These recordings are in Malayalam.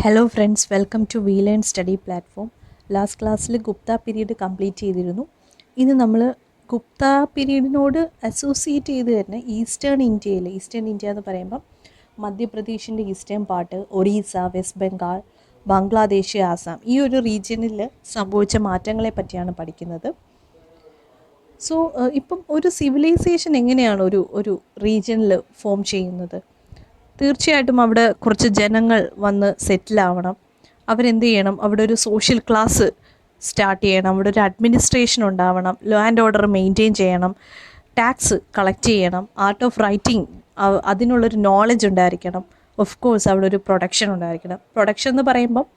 Hello friends, welcome to we learn study platform. Last ക്ലാസ്സിൽ ഗുപ്ത പീരീഡ് കംപ്ലീറ്റ് ചെയ്തിരുന്നു. ഇന്ന് നമ്മൾ ഗുപ്ത പീരീഡിനോട് അസോസിയേറ്റ് ചെയ്ത് തന്നെ ഈസ്റ്റേൺ ഇന്ത്യ എന്ന് പറയുമ്പം മധ്യപ്രദേശിൻ്റെ ഈസ്റ്റേൺ പാർട്ട്, ഒറീസ, വെസ്റ്റ് ബംഗാൾ, ബംഗ്ലാദേശ്, ആസാം, ഈ ഒരു റീജിയനിൽ സംഭവിച്ച മാറ്റങ്ങളെ പറ്റിയാണ് പഠിക്കുന്നത്. സോ ഇപ്പം ഒരു സിവിലൈസേഷൻ എങ്ങനെയാണ് ഒരു റീജിയനിൽ ഫോം ചെയ്യുന്നത്? തീർച്ചയായിട്ടും അവിടെ കുറച്ച് ജനങ്ങൾ വന്ന് സെറ്റിലാവണം. അവരെന്ത് ചെയ്യണം? അവിടെ ഒരു സോഷ്യൽ ക്ലാസ് സ്റ്റാർട്ട് ചെയ്യണം. അവിടെ ഒരു അഡ്മിനിസ്ട്രേഷൻ ഉണ്ടാവണം. ലോ ആൻഡ് ഓർഡർ മെയിൻറ്റെയിൻ ചെയ്യണം. ടാക്സ് കളക്ട് ചെയ്യണം. ആർട്ട് ഓഫ് റൈറ്റിംഗ് അതിനുള്ളൊരു നോളജ് ഉണ്ടായിരിക്കണം. ഓഫ് കോഴ്സ് അവിടെ ഒരു പ്രൊഡക്ഷൻ ഉണ്ടായിരിക്കണം. പ്രൊഡക്ഷൻ എന്ന് പറയുമ്പം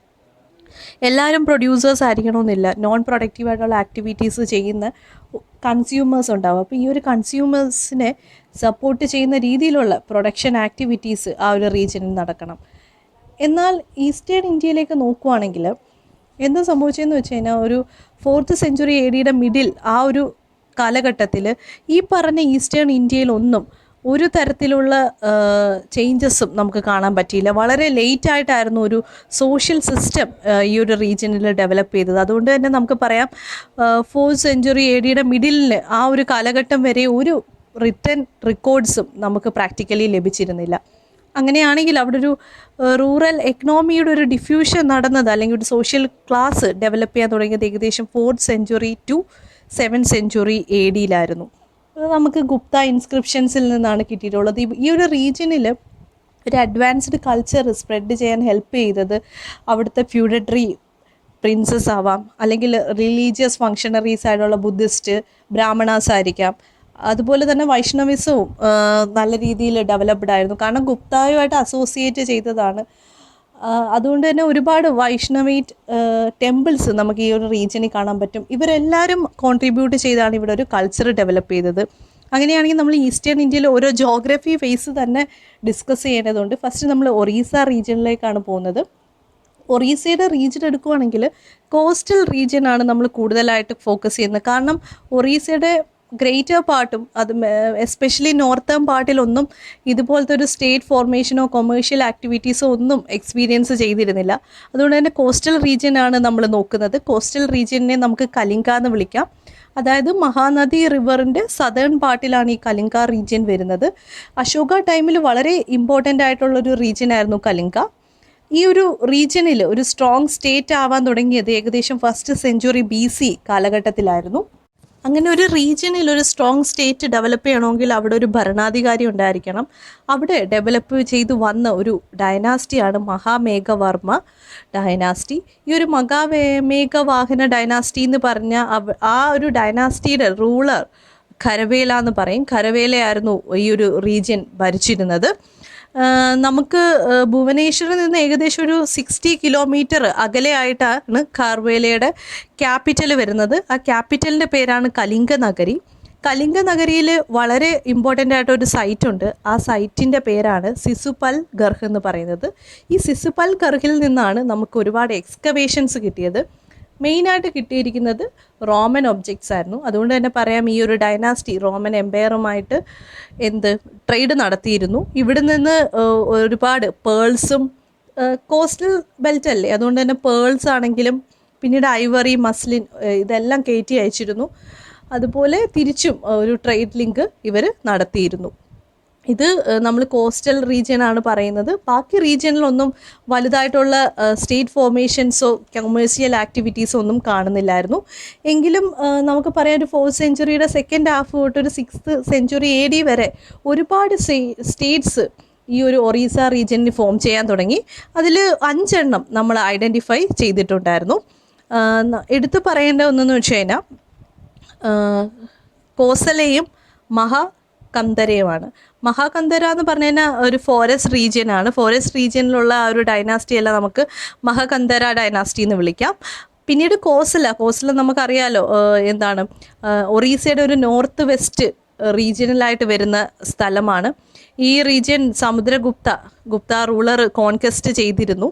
എല്ലാവരും പ്രൊഡ്യൂസേഴ്സ് ആയിരിക്കണമെന്നില്ല. നോൺ പ്രൊഡക്റ്റീവായിട്ടുള്ള ആക്ടിവിറ്റീസ് ചെയ്യുന്ന കൺസ്യൂമേഴ്സ് ഉണ്ടാവും. അപ്പോൾ ഈ ഒരു കൺസ്യൂമേഴ്സിനെ സപ്പോർട്ട് ചെയ്യുന്ന രീതിയിലുള്ള പ്രൊഡക്ഷൻ ആക്ടിവിറ്റീസ് ആ ഒരു റീജിയനിൽ നടക്കണം. എന്നാൽ ഈസ്റ്റേൺ ഇന്ത്യയിലേക്ക് നോക്കുവാണെങ്കിൽ എന്താ സംഭവിച്ചതെന്ന് വെച്ച് കഴിഞ്ഞാൽ, ഒരു 4th സെഞ്ച്വറി AD മിഡിൽ ആ ഒരു കാലഘട്ടത്തിൽ ഈ പറഞ്ഞ ഈസ്റ്റേൺ ഇന്ത്യയിലൊന്നും ഒരു തരത്തിലുള്ള ചേഞ്ചസും നമുക്ക് കാണാൻ പറ്റിയില്ല. വളരെ ലേറ്റായിട്ടായിരുന്നു ഒരു സോഷ്യൽ സിസ്റ്റം ഈ ഒരു റീജിയനിൽ ഡെവലപ്പ് ചെയ്തത്. അതുകൊണ്ട് തന്നെ നമുക്ക് പറയാം 4th സെഞ്ച്വറി AD മിഡിലിൽ ആ ഒരു കാലഘട്ടം വരെ ഒരു റിട്ടൺ റെക്കോർഡ്സും നമുക്ക് പ്രാക്ടിക്കലി ലഭിച്ചിരുന്നില്ല. അങ്ങനെയാണെങ്കിൽ അവിടെ ഒരു റൂറൽ എക്കണോമിയുടെ ഒരു ഡിഫ്യൂഷൻ നടന്നത്, അല്ലെങ്കിൽ ഒരു സോഷ്യൽ ക്ലാസ് ഡെവലപ്പ് ചെയ്യാൻ തുടങ്ങിയത് ഏകദേശം 4th century to 7th century AD അത് നമുക്ക് ഗുപ്ത ഇൻസ്ക്രിപ്ഷൻസിൽ നിന്നാണ് കിട്ടിയിട്ടുള്ളത്. ഈ ഒരു റീജിയനിൽ ഒരു അഡ്വാൻസ്ഡ് കൾച്ചർ സ്പ്രെഡ് ചെയ്യാൻ ഹെൽപ്പ് ചെയ്തത് അവിടുത്തെ ഫ്യൂഡറ്ററി പ്രിൻസസ് ആവാം, അല്ലെങ്കിൽ റിലീജിയസ് ഫങ്ഷണറീസ് ആയിട്ടുള്ള ബുദ്ധിസ്റ്റ്, ബ്രാഹ്മണാസ് ആയിരിക്കാം. അതുപോലെ തന്നെ വൈഷ്ണവിസവും നല്ല രീതിയിൽ ഡെവലപ്ഡ് ആയിരുന്നു. കാരണം ഗുപ്തായുമായിട്ട് അസോസിയേറ്റ് ചെയ്തതാണ്. അതുകൊണ്ട് തന്നെ ഒരുപാട് വൈഷ്ണവൈറ്റ് ടെമ്പിൾസ് നമുക്ക് ഈ ഒരു റീജിയനിൽ കാണാൻ പറ്റും. ഇവരെല്ലാവരും കോൺട്രിബ്യൂട്ട് ചെയ്താണ് ഇവിടെ ഒരു കൾച്ചർ ഡെവലപ്പ് ചെയ്തത്. അങ്ങനെയാണെങ്കിൽ നമ്മൾ ഈസ്റ്റേൺ ഇന്ത്യയിൽ ഓരോ ജോഗ്രഫി ഫേസ് തന്നെ ഡിസ്കസ് ചെയ്യേണ്ടതുണ്ട്. ഫസ്റ്റ് നമ്മൾ ഒറീസ റീജിയനിലേക്കാണ് പോകുന്നത്. ഒറീസയുടെ റീജിയൻ എടുക്കുകയാണെങ്കിൽ കോസ്റ്റൽ റീജിയനാണ് നമ്മൾ കൂടുതലായിട്ട് ഫോക്കസ് ചെയ്യുന്നത്. കാരണം ഒറീസയുടെ ഗ്രേറ്റർ പാർട്ടും അത് എസ്പെഷ്യലി നോർത്തേൺ പാർട്ടിലൊന്നും ഇതുപോലത്തെ ഒരു സ്റ്റേറ്റ് ഫോർമേഷനോ കൊമേഴ്ഷ്യൽ ആക്ടിവിറ്റീസോ ഒന്നും എക്സ്പീരിയൻസ് ചെയ്തിരുന്നില്ല. അതുകൊണ്ട് തന്നെ കോസ്റ്റൽ റീജിയനാണ് നമ്മൾ നോക്കുന്നത്. കോസ്റ്റൽ റീജിയനെ നമുക്ക് കലിംഗ എന്ന് വിളിക്കാം. അതായത് മഹാനദി റിവറിൻ്റെ സദേൺ പാർട്ടിലാണ് ഈ കലിംഗ റീജിയൻ വരുന്നത്. അശോക ടൈമിൽ വളരെ ഇമ്പോർട്ടൻ്റ് ആയിട്ടുള്ളൊരു റീജിയനായിരുന്നു കലിംഗ. ഈ ഒരു റീജിയനിൽ ഒരു സ്ട്രോങ് സ്റ്റേറ്റ് ആവാൻ തുടങ്ങിയത് ഏകദേശം 1st സെഞ്ച്വറി BC കാലഘട്ടത്തിലായിരുന്നു. അങ്ങനെ ഒരു റീജിയനിൽ ഒരു സ്ട്രോങ് സ്റ്റേറ്റ് ഡെവലപ്പ് ചെയ്യണമെങ്കിൽ അവിടെ ഒരു ഭരണാധികാരി ഉണ്ടായിരിക്കണം. അവിടെ ഡെവലപ്പ് ചെയ്ത് വന്ന ഒരു ഡൈനാസ്റ്റിയാണ് മഹാമേഘവർമ്മ ഡൈനാസ്റ്റി. ഈ ഒരു മഹാമേഘവാഹന ഡൈനാസ്റ്റി എന്ന് പറഞ്ഞാൽ ആ ഒരു ഡൈനാസ്റ്റിയുടെ റൂളർ ഖരവേല എന്ന് പറയും. ഖരവേലയായിരുന്നു ഈ ഒരു റീജിയൻ ഭരിച്ചിരുന്നത്. നമുക്ക് ഭുവനേശ്വറിൽ നിന്ന് ഏകദേശം ഒരു 60 കിലോമീറ്റർ അകലെയായിട്ടാണ് ഖാർവേലയുടെ ക്യാപിറ്റൽ വരുന്നത്. ആ ക്യാപിറ്റലിൻ്റെ പേരാണ് കലിംഗ നഗരി. കലിംഗ നഗരിയിൽ വളരെ ഇമ്പോർട്ടൻ്റ് ആയിട്ടൊരു സൈറ്റുണ്ട്. ആ സൈറ്റിൻ്റെ പേരാണ് സിസുപൽ ഗർഹ് എന്ന് പറയുന്നത്. ഈ സിസുപൽ ഗർഹിൽ നിന്നാണ് നമുക്ക് ഒരുപാട് എക്സ്കവേഷൻസ് കിട്ടിയത്. മെയിനായിട്ട് കിട്ടിയിരിക്കുന്നത് റോമൻ ഒബ്ജക്ട്സ് ആയിരുന്നു. അതുകൊണ്ട് തന്നെ പറയാം, ഈ ഒരു ഡൈനാസ്റ്റി റോമൻ എംപയറുമായിട്ട് ട്രേഡ് നടത്തിയിരുന്നു. ഇവിടെ നിന്ന് ഒരുപാട് പേൾസും, കോസ്റ്റൽ ബെൽറ്റ് അല്ലേ, അതുകൊണ്ട് തന്നെ പേൾസ് ആണെങ്കിലും പിന്നീട് ഐവറി, മസ്ലിൻ ഇതെല്ലാം കയറ്റി അയച്ചിരുന്നു. അതുപോലെ തിരിച്ചും ഒരു ട്രേഡ് ലിങ്ക് ഇവർ നടത്തിയിരുന്നു. ഇത് നമ്മൾ കോസ്റ്റൽ റീജിയനാണ് പറയുന്നത്. ബാക്കി റീജിയനിലൊന്നും വലുതായിട്ടുള്ള സ്റ്റേറ്റ് ഫോർമേഷൻസോ കൊമേഴ്സ്യൽ ആക്ടിവിറ്റീസോ ഒന്നും കാണുന്നില്ലായിരുന്നു. എങ്കിലും നമുക്ക് പറയാം ഒരു 4th സെഞ്ച്വറിയുടെ സെക്കൻഡ് ഹാഫ് തൊട്ട് ഒരു 6th സെഞ്ച്വറി AD വരെ ഒരുപാട് സ്റ്റേറ്റ്സ് ഈ ഒരു ഒറീസ റീജിയനിൽ ഫോം ചെയ്യാൻ തുടങ്ങി. അതിൽ 5 എണ്ണം നമ്മൾ ഐഡൻറ്റിഫൈ ചെയ്തിട്ടുണ്ടായിരുന്നു. എടുത്തു പറയേണ്ട ഒന്നെന്ന് വെച്ച് കഴിഞ്ഞാൽ കോസലയും മഹാകന്ദരയുമാണ്. മഹാകന്ദര എന്ന് പറഞ്ഞു കഴിഞ്ഞാൽ ഒരു ഫോറസ്റ്റ് റീജിയനാണ്. ഫോറസ്റ്റ് റീജിയനിലുള്ള ആ ഒരു ഡൈനാസ്റ്റിയെല്ലാം നമുക്ക് മഹാകന്ദര ഡൈനാസ്റ്റി എന്ന് വിളിക്കാം. പിന്നീട് കോസല നമുക്കറിയാലോ എന്താണ്, ഒറീസയുടെ ഒരു നോർത്ത് വെസ്റ്റ് റീജിയനിലായിട്ട് വരുന്ന സ്ഥലമാണ്. ഈ റീജിയൻ ഗുപ്ത റൂളർ കോൺക്വസ്റ്റ് ചെയ്തിരുന്നു.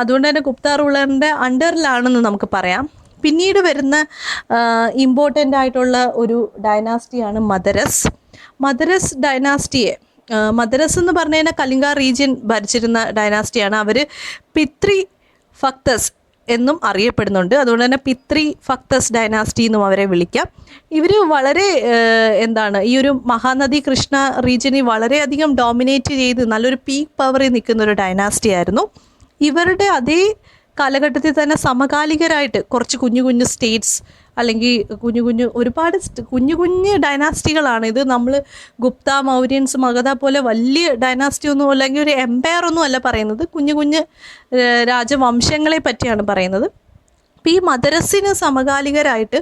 അതുകൊണ്ട് തന്നെ ഗുപ്ത റൂളറിൻ്റെ അണ്ടറിലാണെന്ന് നമുക്ക് പറയാം. പിന്നീട് വരുന്ന ഇമ്പോർട്ടൻ്റ് ആയിട്ടുള്ള ഒരു ഡൈനാസ്റ്റിയാണ് മദരസ് ഡൈനാസ്റ്റിയെ മദ്രസ് എന്ന് പറഞ്ഞു കഴിഞ്ഞാൽ കലിംഗ റീജിയൻ ഭരിച്ചിരുന്ന ഡൈനാസ്റ്റിയാണ്. അവർ പിത്രി ഫക്തസ് എന്നും അറിയപ്പെടുന്നുണ്ട്. അതുകൊണ്ട് തന്നെ പിത്രി ഫക്തസ് ഡൈനാസ്റ്റി എന്നും അവരെ വിളിക്കാം. ഇവർ വളരെ ഈ ഒരു മഹാനദി കൃഷ്ണ റീജിയനിൽ വളരെയധികം ഡോമിനേറ്റ് ചെയ്ത് നല്ലൊരു പീക്ക് പവറിൽ നിൽക്കുന്ന ഒരു ഡൈനാസ്റ്റി ആയിരുന്നു. ഇവരുടെ അതേ കാലഘട്ടത്തിൽ തന്നെ സമകാലികരായിട്ട് കുറച്ച് കുഞ്ഞു കുഞ്ഞു സ്റ്റേറ്റ്സ് അല്ലെങ്കിൽ ഒരുപാട് കുഞ്ഞു ഡൈനാസ്റ്റികളാണ് ഇത്. നമ്മൾ ഗുപ്ത, മൗര്യൻസ്, മഗധ പോലെ വലിയ ഡൈനാസ്റ്റി ഒന്നും അല്ലെങ്കിൽ ഒരു എംപയർ ഒന്നും അല്ല പറയുന്നത്, കുഞ്ഞു രാജവംശങ്ങളെ പറ്റിയാണ് പറയുന്നത്. അപ്പോൾ ഈ മദ്രസിന് സമകാലികരായിട്ട്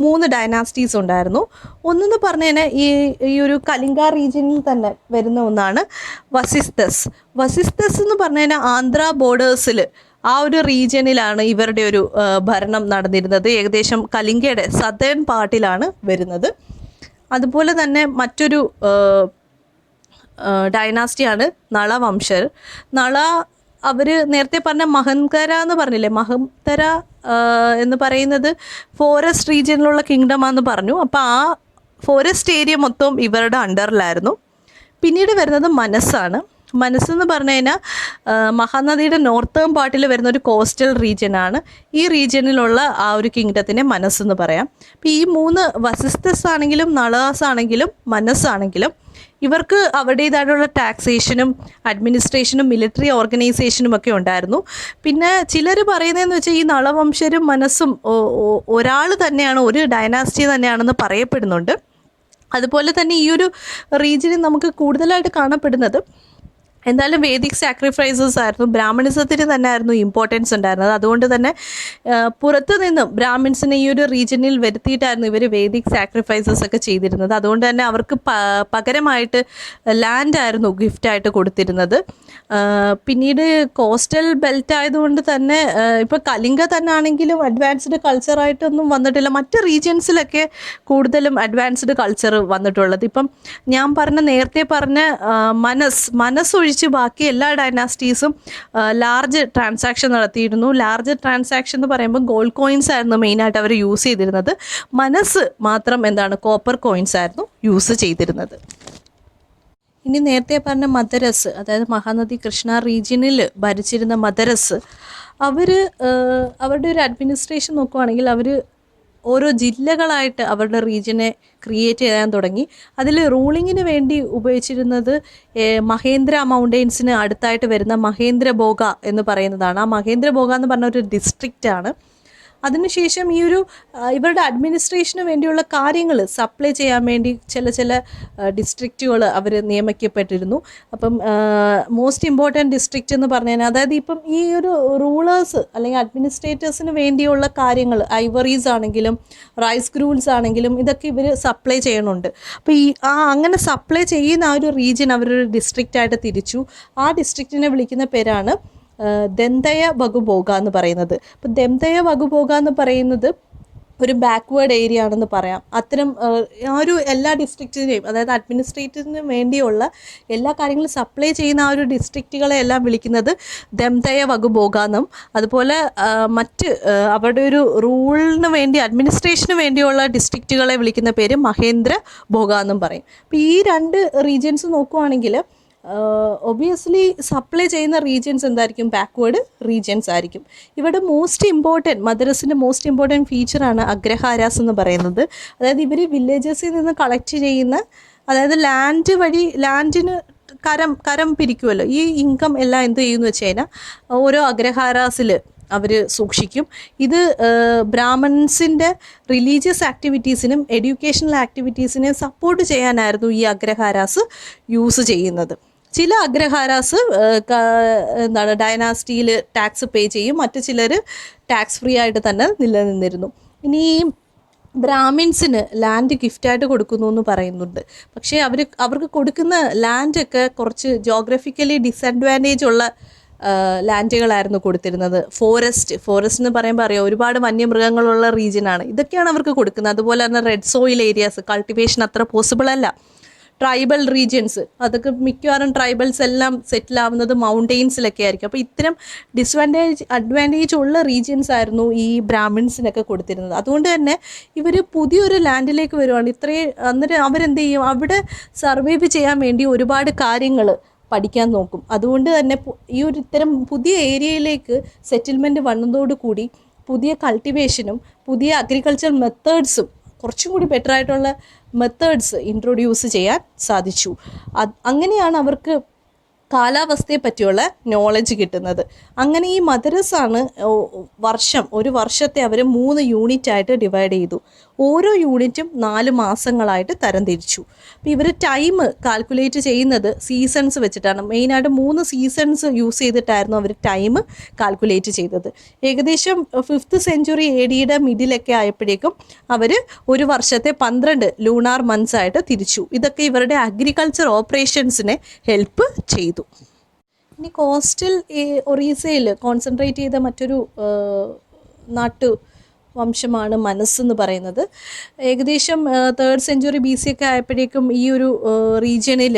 3 ഡൈനാസ്റ്റീസ് ഉണ്ടായിരുന്നു. ഒന്നെന്ന് പറഞ്ഞു കഴിഞ്ഞാൽ ഈ ഒരു കലിംഗ റീജിയനിൽ തന്നെ വരുന്ന ഒന്നാണ് വസിസ്തസ്. വസിസ്തസ് എന്ന് പറഞ്ഞു കഴിഞ്ഞാൽ ആന്ധ്ര ബോർഡേഴ്സിൽ ആ ഒരു റീജിയനിലാണ് ഇവരുടെ ഒരു ഭരണം നടന്നിരുന്നത്. ഏകദേശം കലിംഗയുടെ സദേൺ പാർട്ടിലാണ് വരുന്നത്. അതുപോലെ തന്നെ മറ്റൊരു ഡൈനാസ്റ്റിയാണ് നളവംശർ. അവർ നേരത്തെ പറഞ്ഞ മഹങ്കര എന്ന് പറഞ്ഞില്ലേ, മഹന്തര എന്ന് പറയുന്നത് ഫോറസ്റ്റ് റീജിയനിലുള്ള കിങ്ഡമാണെന്ന് പറഞ്ഞു. അപ്പോൾ ആ ഫോറസ്റ്റ് ഏരിയ മൊത്തം ഇവരുടെ അണ്ടറിലായിരുന്നു. പിന്നീട് വരുന്നത് മനസ്സാണ്. മനസ്സെന്ന് പറഞ്ഞു കഴിഞ്ഞാൽ മഹാനദിയുടെ നോർത്തേൺ പാർട്ടിൽ വരുന്ന ഒരു കോസ്റ്റൽ റീജിയനാണ്. ഈ റീജിയനിലുള്ള ആ ഒരു കിങ്ഡത്തിനെ മനസ്സെന്ന് പറയാം. അപ്പോൾ ഈ 3 വസിസ്തസ് ആണെങ്കിലും നളാസ് ആണെങ്കിലും മനസ്സാണെങ്കിലും ഇവർക്ക് അവരുടേതായിട്ടുള്ള ടാക്സേഷനും അഡ്മിനിസ്ട്രേഷനും മിലിറ്ററി ഓർഗനൈസേഷനും ഒക്കെ ഉണ്ടായിരുന്നു. പിന്നെ ചിലർ പറയുന്നതെന്ന് വെച്ചാൽ ഈ നളവംശരും മനസ്സും ഒരാൾ തന്നെയാണ്, ഒരു ഡൈനാസ്റ്റി തന്നെയാണെന്ന് പറയപ്പെടുന്നുണ്ട്. അതുപോലെ തന്നെ ഈ ഒരു റീജിയനിൽ നമുക്ക് കൂടുതലായിട്ട് കാണപ്പെടുന്നത് എന്തായാലും വേദിക് സാക്രിഫൈസസ് ആയിരുന്നു. ബ്രാഹ്മണിസത്തിന് തന്നെ ആയിരുന്നു ഇമ്പോർട്ടൻസ് ഉണ്ടായിരുന്നത്. അതുകൊണ്ട് തന്നെ പുറത്തു നിന്നും ബ്രാഹ്മിൻസിനെ ഈ ഒരു റീജിയനിൽ വരുത്തിയിട്ടായിരുന്നു ഇവർ വേദിക് സാക്രിഫൈസസ് ഒക്കെ ചെയ്തിരുന്നത്. അതുകൊണ്ട് തന്നെ അവർക്ക് പകരമായിട്ട് ലാൻഡായിരുന്നു ഗിഫ്റ്റായിട്ട് കൊടുത്തിരുന്നത്. പിന്നീട് കോസ്റ്റൽ ബെൽറ്റ് ആയതുകൊണ്ട് തന്നെ ഇപ്പോൾ കലിംഗ തന്നെ ആണെങ്കിലും അഡ്വാൻസ്ഡ് കൾച്ചറായിട്ടൊന്നും വന്നിട്ടില്ല. മറ്റ് റീജിയൻസിലൊക്കെ കൂടുതലും അഡ്വാൻസ്ഡ് കൾച്ചർ വന്നിട്ടുള്ളത്. ഇപ്പം ഞാൻ നേരത്തെ പറഞ്ഞ മനസ് ഒഴിച്ച് ബാക്കി എല്ലാ ഡൈനാസ്റ്റീസും ലാർജ് ട്രാൻസാക്ഷൻ നടത്തിയിരുന്നു. ലാർജ് ട്രാൻസാക്ഷൻ എന്ന് പറയുമ്പോൾ ഗോൾഡ് കോയിൻസ് ആയിരുന്നു മെയിനായിട്ട് അവർ യൂസ് ചെയ്തിരുന്നത്. മനസ്സ് മാത്രം കോപ്പർ കോയിൻസ് ആയിരുന്നു യൂസ് ചെയ്തിരുന്നത്. ഇനി നേരത്തെ പറഞ്ഞ മദ്രസ്, അതായത് മഹാനദി കൃഷ്ണ റീജിയനിൽ ഭരിച്ചിരുന്ന മദ്രസ്, അവരുടെ ഒരു അഡ്മിനിസ്ട്രേഷൻ നോക്കുവാണെങ്കിൽ അവർ ഓരോ ജില്ലകളായിട്ട് അവരുടെ റീജിയനെ ക്രിയേറ്റ് ചെയ്യാൻ തുടങ്ങി. അതിൽ റൂളിങ്ങിന് വേണ്ടി ഉപയോഗിച്ചിരുന്നത് മഹേന്ദ്ര മൗണ്ടെയ്ൻസിന് അടുത്തായിട്ട് വരുന്ന മഹേന്ദ്ര ബോഗ എന്ന് പറയുന്നതാണ്. ആ മഹേന്ദ്ര ബോഗ എന്ന് പറഞ്ഞ ഒരു ഡിസ്ട്രിക്റ്റാണ്. അതിനുശേഷം ഇവരുടെ അഡ്മിനിസ്ട്രേഷന് വേണ്ടിയുള്ള കാര്യങ്ങൾ സപ്ലൈ ചെയ്യാൻ വേണ്ടി ചില ഡിസ്ട്രിക്റ്റുകൾ അവർ നിയമിക്കപ്പെട്ടിരുന്നു. അപ്പം മോസ്റ്റ് ഇമ്പോർട്ടൻറ്റ് ഡിസ്ട്രിക്റ്റ് എന്ന് പറഞ്ഞു കഴിഞ്ഞാൽ, അതായത് ഇപ്പം ഈ ഒരു റൂളേഴ്സ് അല്ലെങ്കിൽ അഡ്മിനിസ്ട്രേറ്റേഴ്സിന് വേണ്ടിയുള്ള കാര്യങ്ങൾ, ഐവറീസ് ആണെങ്കിലും റൈസ് ഗ്രൂൾസ് ആണെങ്കിലും ഇതൊക്കെ ഇവർ സപ്ലൈ ചെയ്യണുണ്ട്. അപ്പോൾ അങ്ങനെ സപ്ലൈ ചെയ്യുന്ന ആ ഒരു റീജിയൻ അവരൊരു ഡിസ്ട്രിക്റ്റായിട്ട് തിരിച്ചു. ആ ഡിസ്ട്രിക്റ്റിനെ വിളിക്കുന്ന പേരാണ് ദന്തയ വകുബോഗ എന്ന് പറയുന്നത്. അപ്പോൾ ദന്തയ വകുബോഗ എന്ന് പറയുന്നത് ഒരു ബാക്ക്വേർഡ് ഏരിയ ആണെന്ന് പറയാം. അത്തരം ആ ഒരു എല്ലാ ഡിസ്ട്രിക്റ്റിനെയും, അതായത് അഡ്മിനിസ്ട്രേറ്റീവിന് വേണ്ടിയുള്ള എല്ലാ കാര്യങ്ങളും സപ്ലൈ ചെയ്യുന്ന ആ ഒരു ഡിസ്ട്രിക്റ്റുകളെ എല്ലാം വിളിക്കുന്നത് ദന്തയ വകുബോഗ എന്നും, അതുപോലെ മറ്റ് അവരുടെ ഒരു റൂളിന് വേണ്ടി അഡ്മിനിസ്ട്രേഷന് വേണ്ടിയുള്ള ഡിസ്ട്രിക്റ്റുകളെ വിളിക്കുന്ന പേര് മഹേന്ദ്ര ബോഗ എന്നും പറയും. അപ്പോൾ ഈ 2 റീജിയൻസ് നോക്കുവാണെങ്കിൽ ഒബിയസ്ലി സപ്ലൈ ചെയ്യുന്ന റീജിയൻസ് എന്തായിരിക്കും? ബാക്ക്വേർഡ് റീജിയൻസ് ആയിരിക്കും. ഇവിടെ മദ്രസിൻ്റെ മോസ്റ്റ് ഇമ്പോർട്ടൻറ്റ് ഫീച്ചറാണ് അഗ്രഹാരാസ് എന്ന് പറയുന്നത്. അതായത് ഇവർ വില്ലേജസിൽ നിന്ന് കളക്ട് ചെയ്യുന്ന, അതായത് ലാൻഡ് വഴി ലാൻഡിന് കരം പിരിക്കുമല്ലോ, ഈ ഇൻകം എല്ലാം എന്ത് ചെയ്യുമെന്ന് വെച്ച് കഴിഞ്ഞാൽ ഓരോ അഗ്രഹാരാസിൽ അവർ സൂക്ഷിക്കും. ഇത് ബ്രാഹ്മൺസിൻ്റെ റിലീജിയസ് ആക്ടിവിറ്റീസിനും എഡ്യൂക്കേഷണൽ ആക്ടിവിറ്റീസിനെയും സപ്പോർട്ട് ചെയ്യാനായിരുന്നു ഈ അഗ്രഹാരാസ് യൂസ് ചെയ്യുന്നത്. ചില അഗ്രഹാരാസ് ഡൈനാസ്റ്റിയിൽ ടാക്സ് പേ ചെയ്യും, മറ്റു ചിലർ ടാക്സ് ഫ്രീ ആയിട്ട് തന്നെ നിലനിന്നിരുന്നു. ഇനി ബ്രാഹ്മിൻസിന് ലാൻഡ് ഗിഫ്റ്റായിട്ട് കൊടുക്കുന്നു എന്ന് പറയുന്നുണ്ട്. പക്ഷേ അവർക്ക് കൊടുക്കുന്ന ലാൻഡൊക്കെ കുറച്ച് ജോഗ്രഫിക്കലി ഡിസഡ്വാൻറ്റേജ് ഉള്ള ലാൻഡുകളായിരുന്നു കൊടുത്തിരുന്നത്. ഫോറസ്റ്റ് എന്ന് പറയുമ്പോൾ അറിയാം, ഒരുപാട് വന്യമൃഗങ്ങളുള്ള റീജിയനാണ്. ഇതൊക്കെയാണ് അവർക്ക് കൊടുക്കുന്നത്. അതുപോലെ തന്നെ റെഡ് സോയിൽ ഏരിയാസ്, കൾട്ടിവേഷൻ അത്ര പോസിബിൾ അല്ല. ട്രൈബൽ റീജിയൻസ്, അതൊക്കെ മിക്കവാറും ട്രൈബൽസ് എല്ലാം സെറ്റിൽ ആവുന്നത് മൗണ്ടെയിൻസിലൊക്കെ ആയിരിക്കും. അപ്പോൾ ഇത്തരം അഡ്വാൻറ്റേജ് ഉള്ള റീജിയൻസ് ആയിരുന്നു ഈ ബ്രാഹ്മിൻസിനൊക്കെ കൊടുത്തിരുന്നത്. അതുകൊണ്ട് തന്നെ ഇവർ പുതിയൊരു ലാൻഡിലേക്ക് വരുവാണ്. അന്നേരം അവരെന്ത് ചെയ്യും, അവിടെ സർവൈവ് ചെയ്യാൻ വേണ്ടി ഒരുപാട് കാര്യങ്ങൾ പഠിക്കാൻ നോക്കും. അതുകൊണ്ട് തന്നെ ഈ ഒരു ഇത്തരം പുതിയ ഏരിയയിലേക്ക് സെറ്റിൽമെൻറ്റ് വന്നതോടുകൂടി പുതിയ കൾട്ടിവേഷനും പുതിയ അഗ്രികൾച്ചർ മെത്തേഡ്സും കുറച്ചും കൂടി ബെറ്റർ ആയിട്ടുള്ള മെത്തേഡ്സ് ഇൻട്രൊഡ്യൂസ് ചെയ്യാൻ സാധിച്ചു. അങ്ങനെയാണ് അവർക്ക് കാലാവസ്ഥയെ പറ്റിയുള്ള നോളജ് കിട്ടുന്നത്. അങ്ങനെ ഈ മദ്രസാണ് ഒരു വർഷത്തെ അവർ 3 യൂണിറ്റായിട്ട് ഡിവൈഡ് ചെയ്തു. ഓരോ യൂണിറ്റും 4 മാസങ്ങളായിട്ട് തരംതിരിച്ചു. അപ്പോൾ ഇവർ ടൈം കാൽക്കുലേറ്റ് ചെയ്യുന്നത് സീസൺസ് വെച്ചിട്ടാണ്. മെയിനായിട്ട് 3 സീസൺസ് യൂസ് ചെയ്തിട്ടായിരുന്നു അവർ ടൈം കാൽക്കുലേറ്റ് ചെയ്തത്. ഏകദേശം 5th സെഞ്ച്വറി ADയുടെ മിഡിലൊക്കെ ആയപ്പോഴേക്കും അവർ ഒരു വർഷത്തെ 12 ലൂണാർ മന്ത്സ് ആയിട്ട് തിരിച്ചു. ഇതൊക്കെ ഇവരുടെ അഗ്രികൾച്ചർ ഓപ്പറേഷൻസിനെ ഹെൽപ്പ് ചെയ്തു. ഇനി കോസ്റ്റൽ ഒറീസയിൽ കോൺസെൻട്രേറ്റ് ചെയ്ത മറ്റൊരു വംശമാണ് മനസ്സെന്ന് പറയുന്നത്. ഏകദേശം 3rd സെഞ്ച്വറി BC ഒക്കെ ആയപ്പോഴേക്കും ഈ ഒരു റീജിയണിൽ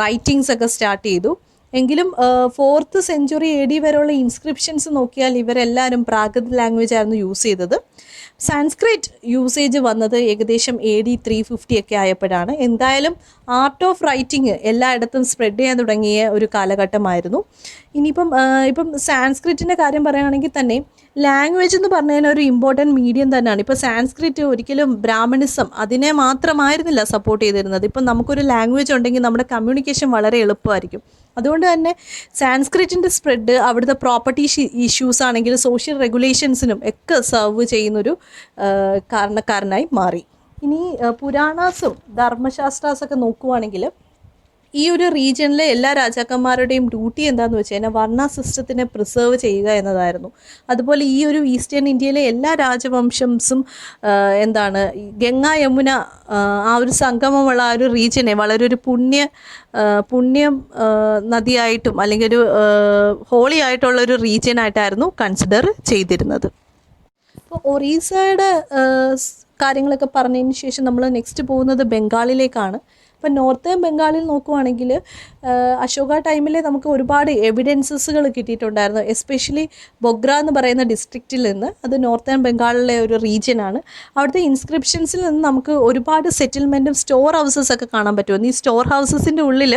റൈറ്റിങ്സ് ഒക്കെ സ്റ്റാർട്ട് ചെയ്തു. എങ്കിലും 4th സെഞ്ച്വറി AD വരെയുള്ള ഇൻസ്ക്രിപ്ഷൻസ് നോക്കിയാൽ ഇവരെല്ലാവരും പ്രാകൃത് ലാംഗ്വേജ് ആയിരുന്നു യൂസ് ചെയ്തത്. സാൻസ്ക്രിറ്റ് യൂസേജ് വന്നത് ഏകദേശം AD 350 ഒക്കെ ആയപ്പോഴാണ്. എന്തായാലും ആർട്ട് ഓഫ് റൈറ്റിംഗ് എല്ലായിടത്തും സ്പ്രെഡ് ചെയ്യാൻ തുടങ്ങിയ ഒരു കാലഘട്ടമായിരുന്നു. ഇപ്പം സാൻസ്ക്രിറ്റിൻ്റെ കാര്യം പറയുകയാണെങ്കിൽ തന്നെ ലാംഗ്വേജ് എന്ന് പറഞ്ഞാൽ ഒരു ഇമ്പോർട്ടൻറ്റ് മീഡിയം തന്നെയാണ്. ഇപ്പോൾ സാൻസ്ക്രിറ്റ് ഒരിക്കലും ബ്രാഹ്മണിസം അതിനെ മാത്രമായിരുന്നില്ല സപ്പോർട്ട് ചെയ്തിരുന്നത്. ഇപ്പം നമുക്കൊരു ലാംഗ്വേജ് ഉണ്ടെങ്കിൽ നമ്മുടെ കമ്മ്യൂണിക്കേഷൻ വളരെ എളുപ്പമായിരിക്കും. അതുകൊണ്ട് തന്നെ സാൻസ്ക്രിറ്റിൻ്റെ സ്പ്രെഡ് അവിടുത്തെ പ്രോപ്പർട്ടി ഇഷ്യൂസ് ആണെങ്കിലും സോഷ്യൽ റെഗുലേഷൻസിനും ഒക്കെ സർവ് ചെയ്യുന്നൊരു കാരണക്കാരനായി മാറി. ഇനി പുരാണാസും ധർമ്മശാസ്ത്രാസൊക്കെ നോക്കുവാണെങ്കിൽ ഈ ഒരു റീജിയനിലെ എല്ലാ രാജാക്കന്മാരുടെയും ഡ്യൂട്ടി എന്താണെന്ന് വെച്ച് കഴിഞ്ഞാൽ വർണ്ണ സിസ്റ്റത്തിനെ പ്രിസർവ് ചെയ്യുക എന്നതായിരുന്നു. അതുപോലെ ഈ ഒരു ഈസ്റ്റേൺ ഇന്ത്യയിലെ എല്ലാ രാജവംശംസും ഗംഗ യമുന ആ ഒരു സംഗമമുള്ള ആ ഒരു റീജിയനെ വളരെ ഒരു പുണ്യം നദിയായിട്ടും അല്ലെങ്കിൽ ഒരു ഹോളി ആയിട്ടുള്ള ഒരു റീജിയനായിട്ടായിരുന്നു കൺസിഡർ ചെയ്തിരുന്നത്. അപ്പോൾ ഒറീസയുടെ കാര്യങ്ങളൊക്കെ പറഞ്ഞതിന് ശേഷം നമ്മൾ നെക്സ്റ്റ് പോകുന്നത് ബംഗാളിലേക്കാണ്. ഇപ്പം നോർത്തേൺ ബംഗാളിൽ നോക്കുവാണെങ്കിൽ അശോക ടൈമിൽ നമുക്ക് ഒരുപാട് എവിഡൻസസുകൾ കിട്ടിയിട്ടുണ്ടായിരുന്നു. എസ്പെഷ്യലി ബൊഗ്ര എന്ന് പറയുന്ന ഡിസ്ട്രിക്റ്റിൽ നിന്ന്. അത് നോർത്തേൺ ബംഗാളിലെ ഒരു റീജിയനാണ്. അവിടുത്തെ ഇൻസ്ക്രിപ്ഷൻസിൽ നിന്ന് നമുക്ക് ഒരുപാട് സെറ്റിൽമെൻറ്റും സ്റ്റോർ ഹൗസസ് ഒക്കെ കാണാൻ പറ്റുമെന്ന്. ഈ സ്റ്റോർ ഹൗസസിൻ്റെ ഉള്ളിൽ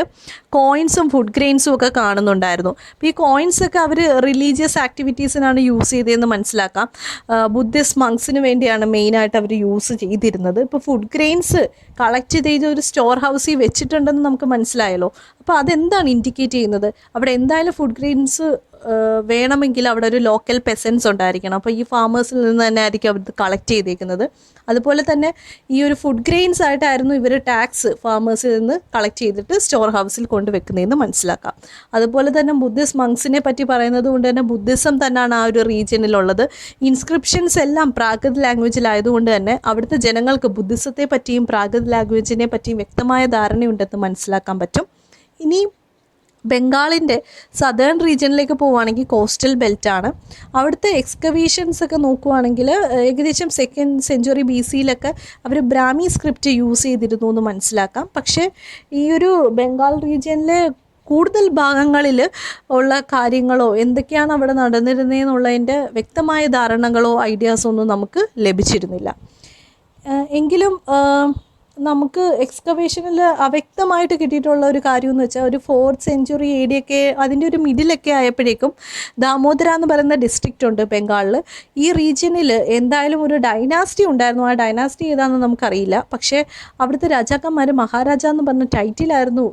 കോയിൻസും ഫുഡ് ഗ്രെയിൻസും ഒക്കെ കാണുന്നുണ്ടായിരുന്നു. അപ്പോൾ ഈ കോയിൻസൊക്കെ അവർ റിലീജിയസ് ആക്ടിവിറ്റീസിനാണ് യൂസ് ചെയ്തതെന്ന് മനസ്സിലാക്കാം. ബുദ്ധിസ്റ്റ് മങ്സിന് വേണ്ടിയാണ് മെയിനായിട്ട് അവർ യൂസ് ചെയ്തിരുന്നത്. ഇപ്പോൾ ഫുഡ് ഗ്രെയിൻസ് കളക്ട് ചെയ്ത് ഒരു സ്റ്റോർ ഹൗസിൽ വെച്ചിട്ടുണ്ടെന്ന് നമുക്ക് മനസ്സിലായല്ലോ. അപ്പോൾ അതെന്താണ് ഇൻഡിക്കേറ്റ് ചെയ്യുന്നത്? അവിടെ എന്തായാലും ഫുഡ് ഗ്രെയിൻസ് വേണമെങ്കിൽ അവിടെ ഒരു ലോക്കൽ പെസൻസ് ഉണ്ടായിരിക്കണം. അപ്പോൾ ഈ ഫാമേഴ്സിൽ നിന്ന് തന്നെ ആയിരിക്കും അവർ കളക്ട് ചെയ്തേക്കുന്നത്. അതുപോലെ തന്നെ ഈ ഒരു ഫുഡ് ഗ്രെയിൻസ് ആയിട്ടായിരുന്നു ഇവർ ടാക്സ് ഫാമേഴ്സിൽ നിന്ന് കളക്ട് ചെയ്തിട്ട് സ്റ്റോർ ഹൗസിൽ കൊണ്ടുവെക്കുന്നതെന്ന് മനസ്സിലാക്കാം. അതുപോലെ തന്നെ ബുദ്ധിസ്റ്റ് മങ്സിനെ പറ്റി പറയുന്നത് കൊണ്ട് തന്നെ ബുദ്ധിസം തന്നെയാണ് ആ ഒരു റീജിയനിലുള്ളത്. ഇൻസ്ക്രിപ്ഷൻസ് എല്ലാം പ്രാകൃത് ലാംഗ്വേജിലായതുകൊണ്ട് തന്നെ അവിടുത്തെ ജനങ്ങൾക്ക് ബുദ്ധിസത്തെ പറ്റിയും പ്രാകൃത് ലാംഗ്വേജിനെ പറ്റിയും വ്യക്തമായ ധാരണയുണ്ടെന്ന് മനസ്സിലാക്കാൻ പറ്റും. ഇനി ബംഗാളിൻ്റെ സദേൺ റീജിയനിലേക്ക് പോവുകയാണെങ്കിൽ കോസ്റ്റൽ ബെൽറ്റാണ്. അവിടുത്തെ എക്സ്കവേഷൻസ് ഒക്കെ നോക്കുവാണെങ്കിൽ ഏകദേശം 2nd സെഞ്ച്വറി BCയിലൊക്കെ അവർ ബ്രാഹ്മി സ്ക്രിപ്റ്റ് യൂസ് ചെയ്തിരുന്നു എന്ന് മനസ്സിലാക്കാം. പക്ഷേ ഈ ഒരു ബംഗാൾ റീജിയനിലെ കൂടുതൽ ഭാഗങ്ങളിൽ ഉള്ള കാര്യങ്ങളോ എന്തൊക്കെയാണ് അവിടെ നടന്നിരുന്നതെന്നുള്ളതിൻ്റെ വ്യക്തമായ ധാരണകളോ ഐഡിയാസോ ഒന്നും നമുക്ക് ലഭിച്ചിരുന്നില്ല. എങ്കിലും നമുക്ക് എക്സ്കവേഷനിൽ അവ്യക്തമായിട്ട് കിട്ടിയിട്ടുള്ള ഒരു കാര്യം എന്ന് വെച്ചാൽ ഒരു 4th സെഞ്ച്വറി AD ഒക്കെ അതിൻ്റെ ഒരു മിഡിലൊക്കെ ആയപ്പോഴേക്കും ദാമോദര എന്ന് പറയുന്ന ഡിസ്ട്രിക്റ്റ് ഉണ്ട് ബംഗാളിൽ. ഈ റീജിയനിൽ എന്തായാലും ഒരു ഡൈനാസ്റ്റി ഉണ്ടായിരുന്നു. ആ ഡൈനാസ്റ്റി ഏതാണെന്ന് നമുക്കറിയില്ല. പക്ഷേ അവിടുത്തെ രാജാക്കന്മാർ മഹാരാജ എന്ന് പറഞ്ഞ ടൈറ്റിലായിരുന്നു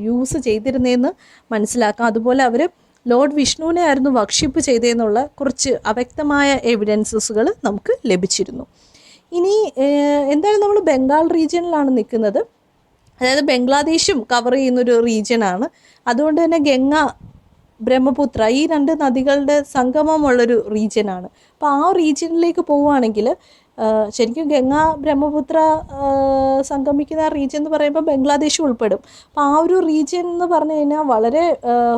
യൂസ് ചെയ്തിരുന്നതെന്ന് മനസ്സിലാക്കാം. അതുപോലെ അവർ ലോർഡ് വിഷ്ണുവിനെ ആയിരുന്നു വർഷിപ്പ് ചെയ്തതെന്നുള്ള കുറച്ച് അവ്യക്തമായ എവിഡൻസസുകൾ നമുക്ക് ലഭിച്ചിരുന്നു. ഇനി എന്തായാലും നമ്മൾ ബംഗാൾ റീജിയനിലാണ് നിൽക്കുന്നത്. അതായത് ബംഗ്ലാദേശും കവർ ചെയ്യുന്നൊരു റീജിയനാണ്. അതുകൊണ്ട് തന്നെ ഗംഗ ബ്രഹ്മപുത്ര ഈ 2 നദികളുടെ സംഗമമുള്ളൊരു റീജിയനാണ്. അപ്പോൾ ആ റീജിയനിലേക്ക് പോവുകയാണെങ്കിൽ ശരിക്കും ഗംഗ ബ്രഹ്മപുത്ര സംഗമിക്കുന്ന റീജിയൻ എന്ന് പറയുമ്പോൾ ബംഗ്ലാദേശ് ഉൾപ്പെടും. അപ്പോൾ ആ ഒരു റീജിയൻ എന്ന് പറഞ്ഞു കഴിഞ്ഞാൽ വളരെ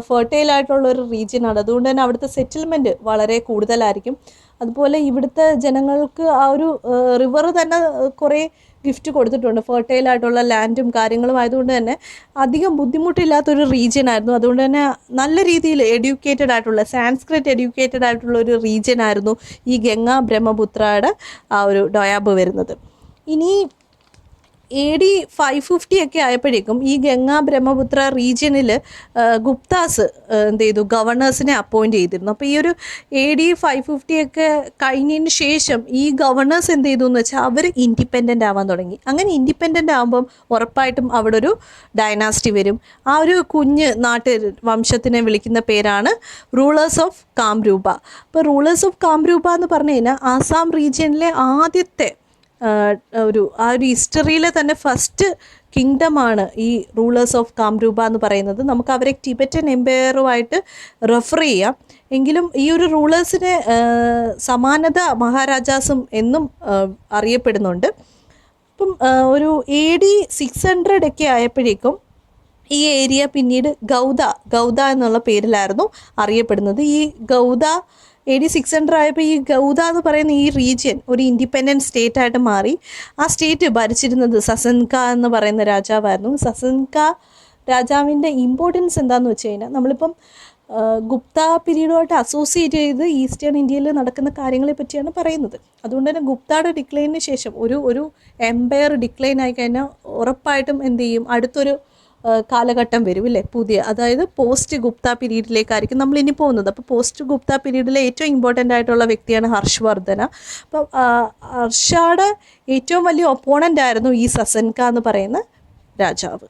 ഫെർട്ടൈലായിട്ടുള്ളൊരു റീജിയനാണ്. അതുകൊണ്ട് തന്നെ അവിടുത്തെ സെറ്റിൽമെൻറ്റ് വളരെ കൂടുതലായിരിക്കും. അതുപോലെ ഇവിടുത്തെ ജനങ്ങൾക്ക് ആ ഒരു റിവർ തന്നെ കുറേ ഗിഫ്റ്റ് കൊടുത്തിട്ടുണ്ട്. ഫെർട്ടൈലായിട്ടുള്ള ലാൻഡും കാര്യങ്ങളും ആയതുകൊണ്ട് തന്നെ അധികം ബുദ്ധിമുട്ടില്ലാത്തൊരു റീജിയൻ ആയിരുന്നു. അതുകൊണ്ട് തന്നെ നല്ല രീതിയിൽ എഡ്യൂക്കേറ്റഡ് ആയിട്ടുള്ള സാൻസ്ക്രിറ്റ് എഡ്യൂക്കേറ്റഡ് ആയിട്ടുള്ള ഒരു റീജിയൻ ആയിരുന്നു ഈ ഗംഗ ബ്രഹ്മപുത്രയുടെ ആ ഒരു ഡൊയാബ് വരുന്നത്. ഇനി AD 550 ഒക്കെ ആയപ്പോഴേക്കും ഈ ഗംഗ ബ്രഹ്മപുത്ര റീജിയനിൽ ഗുപ്താസ് എന്ത് ചെയ്തു, ഗവർണേഴ്സിനെ അപ്പോയിൻറ്റ് ചെയ്തിരുന്നു. അപ്പോൾ ഈ ഒരു AD 550 ഒക്കെ കഴിഞ്ഞതിന് ശേഷം ഈ ഗവർണേഴ്സ് എന്ത് ചെയ്തു എന്ന് വെച്ചാൽ അവർ ഇൻഡിപെൻഡൻ്റ് ആവാൻ തുടങ്ങി. അങ്ങനെ ഇൻഡിപെൻഡൻ്റ് ആകുമ്പം ഉറപ്പായിട്ടും അവിടെ ഒരു ഡൈനാസ്റ്റി വരും. ആ ഒരു കുഞ്ഞ് വംശത്തിനെ വിളിക്കുന്ന പേരാണ് റൂളേഴ്സ് ഓഫ് കാംരൂപ. അപ്പോൾ റൂളേഴ്സ് ഓഫ് കാംരൂപ എന്ന് പറഞ്ഞു കഴിഞ്ഞാൽ ആസാം റീജിയനിലെ ആദ്യത്തെ ആ ഒരു ഹിസ്റ്ററിയിലെ തന്നെ ഫസ്റ്റ് കിങ്ഡമാണ് ഈ റൂളേഴ്സ് ഓഫ് കാംരൂപ എന്ന് പറയുന്നത്. നമുക്ക് അവരെ ടിബറ്റൻ എംപയറുമായിട്ട് റെഫർ ചെയ്യാം. എങ്കിലും ഈ ഒരു റൂളേഴ്സിനെ സമാനത മഹാരാജാസും എന്നും അറിയപ്പെടുന്നുണ്ട്. അപ്പം ഒരു AD 600 ഒക്കെ ആയപ്പോഴേക്കും ഈ ഏരിയ പിന്നീട് ഗൗദ എന്നുള്ള പേരിലായിരുന്നു അറിയപ്പെടുന്നത്. ഈ ഗൗദ AD 600 ആയപ്പോൾ ഈ ഗൗദ എന്ന് പറയുന്ന ഈ റീജിയൻ ഒരു ഇൻഡിപെൻഡൻറ്റ് സ്റ്റേറ്റ് ആയിട്ട് മാറി. ആ സ്റ്റേറ്റ് ഭരിച്ചിരുന്നത് സസൻക എന്ന് പറയുന്ന രാജാവായിരുന്നു. സസൻക രാജാവിൻ്റെ ഇമ്പോർട്ടൻസ് എന്താണെന്ന് വെച്ച് കഴിഞ്ഞാൽ, നമ്മളിപ്പം ഗുപ്ത പീരീഡുമായിട്ട് അസോസിയേറ്റ് ചെയ്ത് ഈസ്റ്റേൺ ഇന്ത്യയിൽ നടക്കുന്ന കാര്യങ്ങളെ പറ്റിയാണ് പറയുന്നത്. അതുകൊണ്ട് തന്നെ ഗുപ്തയുടെ ഡിക്ലൈനിന് ശേഷം ഒരു എംപയർ ഡിക്ലൈൻ ആയി കഴിഞ്ഞാൽ ഉറപ്പായിട്ടും എന്ത് ചെയ്യും, അടുത്തൊരു കാലഘട്ടം വരും ഇല്ലേ, പുതിയ, അതായത് പോസ്റ്റ് ഗുപ്ത പീരീഡിലേക്കായിരിക്കും നമ്മൾ ഇനി പോകുന്നത്. അപ്പോൾ പോസ്റ്റ് ഗുപ്ത പീരീഡിലെ ഏറ്റവും ഇമ്പോർട്ടൻ്റ് ആയിട്ടുള്ള വ്യക്തിയാണ് ഹർഷവർദ്ധന. അപ്പം ഹർഷയുടെ ഏറ്റവും വലിയ ഒപ്പോണൻ്റ് ആയിരുന്നു ഈ സസൻക എന്ന് പറയുന്ന രാജാവ്.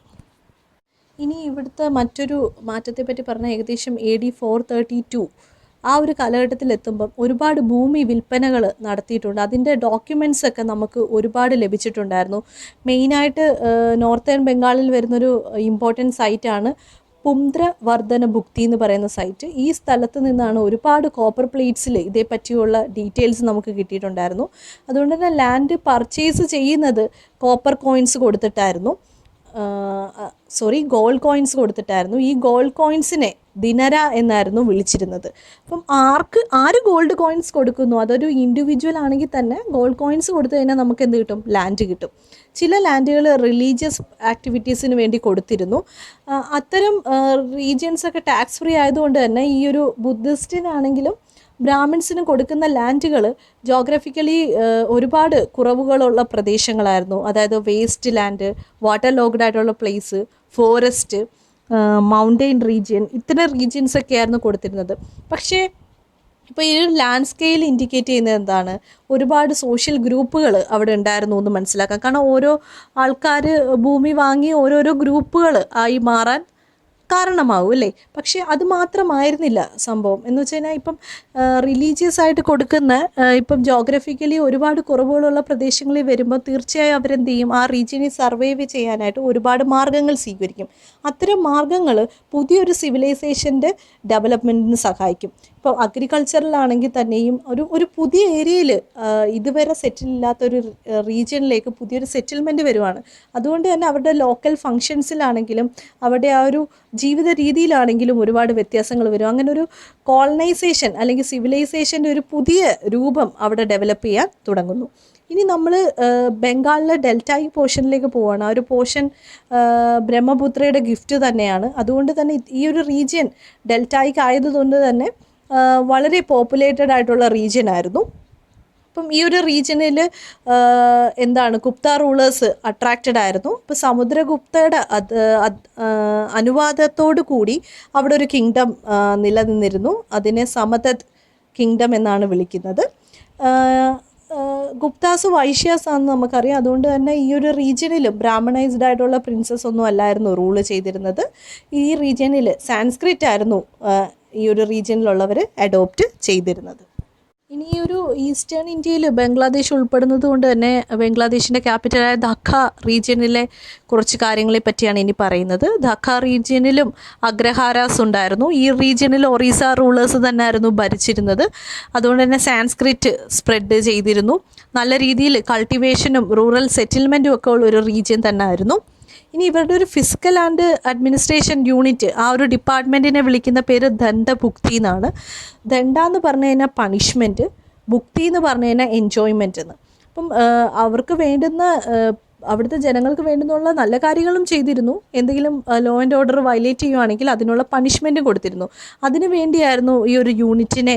ഇനി ഇവിടുത്തെ മറ്റൊരു മാറ്റത്തെപ്പറ്റി പറഞ്ഞാൽ ഏകദേശം AD 432 ആ ഒരു കാലഘട്ടത്തിൽ എത്തുമ്പം ഒരുപാട് ഭൂമി വിൽപ്പനകൾ നടത്തിയിട്ടുണ്ട്. അതിൻ്റെ ഡോക്യുമെൻറ്റ്സ് ഒക്കെ നമുക്ക് ഒരുപാട് ലഭിച്ചിട്ടുണ്ടായിരുന്നു. മെയിനായിട്ട് നോർത്തേൺ ബംഗാളിൽ വരുന്നൊരു ഇമ്പോർട്ടൻറ്റ് സൈറ്റാണ് പുംദ്രവർദ്ധന ഭുക്തി എന്ന് പറയുന്ന സൈറ്റ്. ഈ സ്ഥലത്ത് നിന്നാണ് ഒരുപാട് കോപ്പർ പ്ലേറ്റ്സിൽ ഇതേപ്പറ്റിയുള്ള ഡീറ്റെയിൽസ് നമുക്ക് കിട്ടിയിട്ടുണ്ടായിരുന്നു. അതുകൊണ്ട് തന്നെ ലാൻഡ് പർച്ചേസ് ചെയ്യുന്നത് കോപ്പർ കോയിൻസ് കൊടുത്തിട്ടായിരുന്നു, ഗോൾഡ് കോയിൻസ് കൊടുത്തിട്ടായിരുന്നു. ഈ ഗോൾഡ് കോയിൻസിനെ ദിനര എന്നായിരുന്നു വിളിച്ചിരുന്നത്. അപ്പം ആര് ഗോൾഡ് കോയിൻസ് കൊടുക്കുന്നു, അതൊരു ഇൻഡിവിജ്വൽ ആണെങ്കിൽ തന്നെ ഗോൾഡ് കോയിൻസ് കൊടുത്തു കഴിഞ്ഞാൽ നമുക്ക് എന്ത് കിട്ടും, ലാൻഡ് കിട്ടും. ചില ലാൻഡുകൾ റിലീജിയസ് ആക്ടിവിറ്റീസിന് വേണ്ടി കൊടുത്തിരുന്നു. അത്തരം റീജിയൻസൊക്കെ ടാക്സ് ഫ്രീ ആയതുകൊണ്ട് തന്നെ ഈ ഒരു ബുദ്ധിസ്റ്റിനാണെങ്കിലും ബ്രാഹ്മിൻസിന് കൊടുക്കുന്ന ലാൻഡുകൾ ജോഗ്രഫിക്കലി ഒരുപാട് കുറവുകളുള്ള പ്രദേശങ്ങളായിരുന്നു. അതായത് വേസ്റ്റ് ലാൻഡ്, വാട്ടർ ലോക്ക്ഡ് ആയിട്ടുള്ള പ്ലേസ്, ഫോറസ്റ്റ്, മൗണ്ടെയിൻ റീജിയൻ, ഇത്തരം റീജിയൻസൊക്കെ ആയിരുന്നു കൊടുത്തിരുന്നത്. പക്ഷേ ഇപ്പോൾ ഈ ഒരു ലാൻഡ് സ്കെയിൽ ഇൻഡിക്കേറ്റ് ചെയ്യുന്നത് എന്താണ്, ഒരുപാട് സോഷ്യൽ ഗ്രൂപ്പുകൾ അവിടെ ഉണ്ടായിരുന്നു എന്ന് മനസ്സിലാക്കാം. കാരണം ഓരോ ആൾക്കാർ ഭൂമി വാങ്ങി ഓരോരോ ഗ്രൂപ്പുകൾ ആയി മാറാൻ കാരണമാവും അല്ലേ. പക്ഷേ അത് മാത്രമായിരുന്നില്ല സംഭവം എന്ന് വെച്ച് കഴിഞ്ഞാൽ, ഇപ്പം റിലീജിയസ് ആയിട്ട് കൊടുക്കുന്ന ഇപ്പം ജോഗ്രഫിക്കലി ഒരുപാട് കുറവുകളുള്ള പ്രദേശങ്ങളിൽ വരുമ്പോൾ തീർച്ചയായും അവരെന്ത് ചെയ്യും, ആ റീജിയനെ സർവൈവ് ചെയ്യാനായിട്ട് ഒരുപാട് മാർഗ്ഗങ്ങൾ സ്വീകരിക്കും. അത്തരം മാർഗ്ഗങ്ങൾ പുതിയൊരു സിവിലൈസേഷൻ്റെ ഡെവലപ്മെൻറ്റിന് സഹായിക്കും. ഇപ്പോൾ അഗ്രികൾച്ചറിലാണെങ്കിൽ തന്നെയും ഒരു പുതിയ ഏരിയയിൽ ഇതുവരെ സെറ്റിൽ ഇല്ലാത്തൊരു റീജിയനിലേക്ക് പുതിയൊരു സെറ്റിൽമെൻറ്റ് വരുവാണ്. അതുകൊണ്ട് തന്നെ അവരുടെ ലോക്കൽ ഫങ്ഷൻസിലാണെങ്കിലും അവരുടെ ആ ഒരു ജീവിത രീതിയിലാണെങ്കിലും ഒരുപാട് വ്യത്യാസങ്ങൾ വരും. അങ്ങനെ ഒരു കോളനൈസേഷൻ അല്ലെങ്കിൽ സിവിലൈസേഷൻ്റെ ഒരു പുതിയ രൂപം അവിടെ ഡെവലപ്പ് ചെയ്യാൻ തുടങ്ങുന്നു. ഇനി നമ്മൾ ബംഗാളിലെ ഡെൽറ്റായി പോർഷനിലേക്ക് പോവുകയാണ്. ആ ഒരു പോർഷൻ ബ്രഹ്മപുത്രയുടെ ഗിഫ്റ്റ് തന്നെയാണ്. അതുകൊണ്ട് തന്നെ ഈ ഒരു റീജിയൻ ഡെൽറ്റായിക്ക് ആയതുകൊണ്ട് തന്നെ വളരെ പോപ്പുലേറ്റഡ് ആയിട്ടുള്ള റീജിയൻ ആയിരുന്നു. അപ്പം ഈ ഒരു റീജിയനിൽ ഗുപ്ത റൂളേഴ്സ് അട്രാക്റ്റഡ് ആയിരുന്നു. ഇപ്പോൾ സമുദ്രഗുപ്തയുടെ അനുവാദത്തോടു കൂടി അവിടെ ഒരു കിങ്ഡം നിലനിന്നിരുന്നു. അതിനെ സമതദ് കിങ്ഡം എന്നാണ് വിളിക്കുന്നത്. ഗുപ്താസ് വൈശ്യാസ് ആണെന്ന് നമുക്കറിയാം. അതുകൊണ്ട് തന്നെ ഈ ഒരു റീജിയനിൽ ബ്രാഹ്മണൈസ്ഡ് ആയിട്ടുള്ള പ്രിൻസസ് ഒന്നും അല്ലായിരുന്നു റൂൾ ചെയ്തിരുന്നത്. ഈ റീജിയനിൽ സാൻസ്ക്രിറ്റ് ആയിരുന്നു ഈ ഒരു റീജിയനിലുള്ളവർ അഡോപ്റ്റ് ചെയ്തിരുന്നത്. ഇനി ഈ ഒരു ഈസ്റ്റേൺ ഇന്ത്യയിൽ ബംഗ്ലാദേശ് ഉൾപ്പെടുന്നത് കൊണ്ട് തന്നെ ബംഗ്ലാദേശിൻ്റെ ക്യാപിറ്റലായ ധാക്ക റീജിയനിലെ കുറച്ച് കാര്യങ്ങളെ പറ്റിയാണ് ഇനി പറയുന്നത്. ധാക്ക റീജിയനിലും അഗ്രഹാരാസ് ഉണ്ടായിരുന്നു. ഈ റീജിയനിൽ ഒറീസ റൂളേഴ്സ് തന്നെയായിരുന്നു ഭരിച്ചിരുന്നത്. അതുകൊണ്ട് തന്നെ സാൻസ്ക്രിറ്റ് സ്പ്രെഡ് ചെയ്തിരുന്നു. നല്ല രീതിയിൽ കൾട്ടിവേഷനും റൂറൽ സെറ്റിൽമെൻറ്റും ഒക്കെ ഉള്ള ഒരു റീജിയൻ തന്നെ ആയിരുന്നു. ഇനി ഇവരുടെ ഒരു ഫിസിക്കൽ ആൻഡ് അഡ്മിനിസ്ട്രേഷൻ യൂണിറ്റ്, ആ ഒരു ഡിപ്പാർട്ട്മെൻറ്റിനെ വിളിക്കുന്ന പേര് ദണ്ഡഭുക്തി എന്നാണ്. ദണ്ഡ എന്ന് പറഞ്ഞു കഴിഞ്ഞാൽ പണിഷ്മെൻറ്റ്, ഭുക്തി എന്ന് പറഞ്ഞു കഴിഞ്ഞാൽ എൻജോയ്മെൻ്റ് എന്ന്. അപ്പം അവർക്ക് വേണ്ടുന്ന അവിടുത്തെ ജനങ്ങൾക്ക് വേണ്ടുന്നുള്ള നല്ല കാര്യങ്ങളും ചെയ്തിരുന്നു. എന്തെങ്കിലും ലോ ആൻഡ് ഓർഡർ വയലേറ്റ് ചെയ്യുവാണെങ്കിൽ അതിനുള്ള പണിഷ്മെൻറ്റും കൊടുത്തിരുന്നു. അതിനു വേണ്ടിയായിരുന്നു ഈ ഒരു യൂണിറ്റിനെ